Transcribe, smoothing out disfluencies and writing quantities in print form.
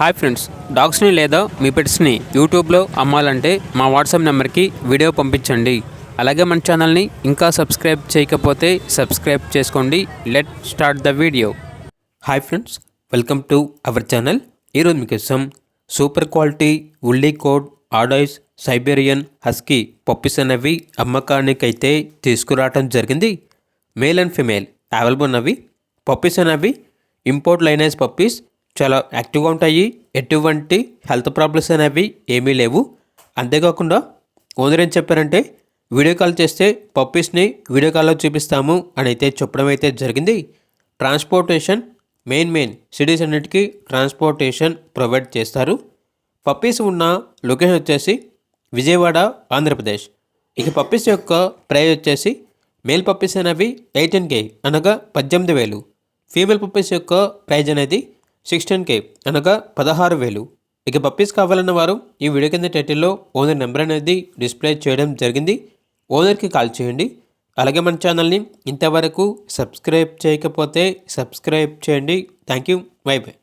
Hi friends, డాగ్స్ని లేదా మీ పెట్స్ని యూట్యూబ్లో అమ్మాలంటే మా వాట్సాప్ నెంబర్కి వీడియో పంపించండి. అలాగే మన ఛానల్ని ఇంకా సబ్స్క్రైబ్ చేయకపోతే సబ్స్క్రైబ్ చేసుకోండి. Let start the video. Hi friends, welcome to our channel. ఈరోజు మీకోసం సూపర్ క్వాలిటీ ఉల్లీ కోడ్ ఆడాయిస్ సైబేరియన్ హస్కీ పప్పీస్ అనేవి అమ్మకానికైతే తీసుకురావడం జరిగింది. మేల్ అండ్ ఫిమేల్ అవైలబుల్ ఉన్నవి. పప్పీస్ అనేవి ఇంపోర్ట్ లైనైజ్ పప్పీస్, చాలా యాక్టివ్గా ఉంటాయి. ఎటువంటి హెల్త్ ప్రాబ్లమ్స్ అనేవి ఏమీ లేవు. అంతేకాకుండా ఓనర్ ఏం చెప్పారంటే వీడియో కాల్ చేస్తే పప్పీస్ని వీడియో కాల్లో చూపిస్తాము అని అయితే చెప్పడం అయితే జరిగింది. ట్రాన్స్పోర్టేషన్ మెయిన్ సిటీస్ అన్నిటికీ ట్రాన్స్పోర్టేషన్ ప్రొవైడ్ చేస్తారు. పప్పీస్ ఉన్న లొకేషన్ వచ్చేసి విజయవాడ, ఆంధ్రప్రదేశ్. ఇక పప్పీస్ యొక్క ప్రైస్ వచ్చేసి మేల్ పప్పీస్ అనేవి 18K అనగా 18,000. ఫీమేల్ పప్పీస్ యొక్క ప్రైజ్ అనేది 16K అనగా 16,000. ఇక పప్పీస్ కావాలన్న వారు ఈ వీడియో కింద టైటిల్లో ఓనర్ నెంబర్ అనేది డిస్ప్లే చేయడం జరిగింది. ఓనర్కి కాల్ చేయండి. అలాగే మన ఛానల్ని ఇంతవరకు సబ్స్క్రైబ్ చేయకపోతే సబ్స్క్రైబ్ చేయండి. Thank you. By by.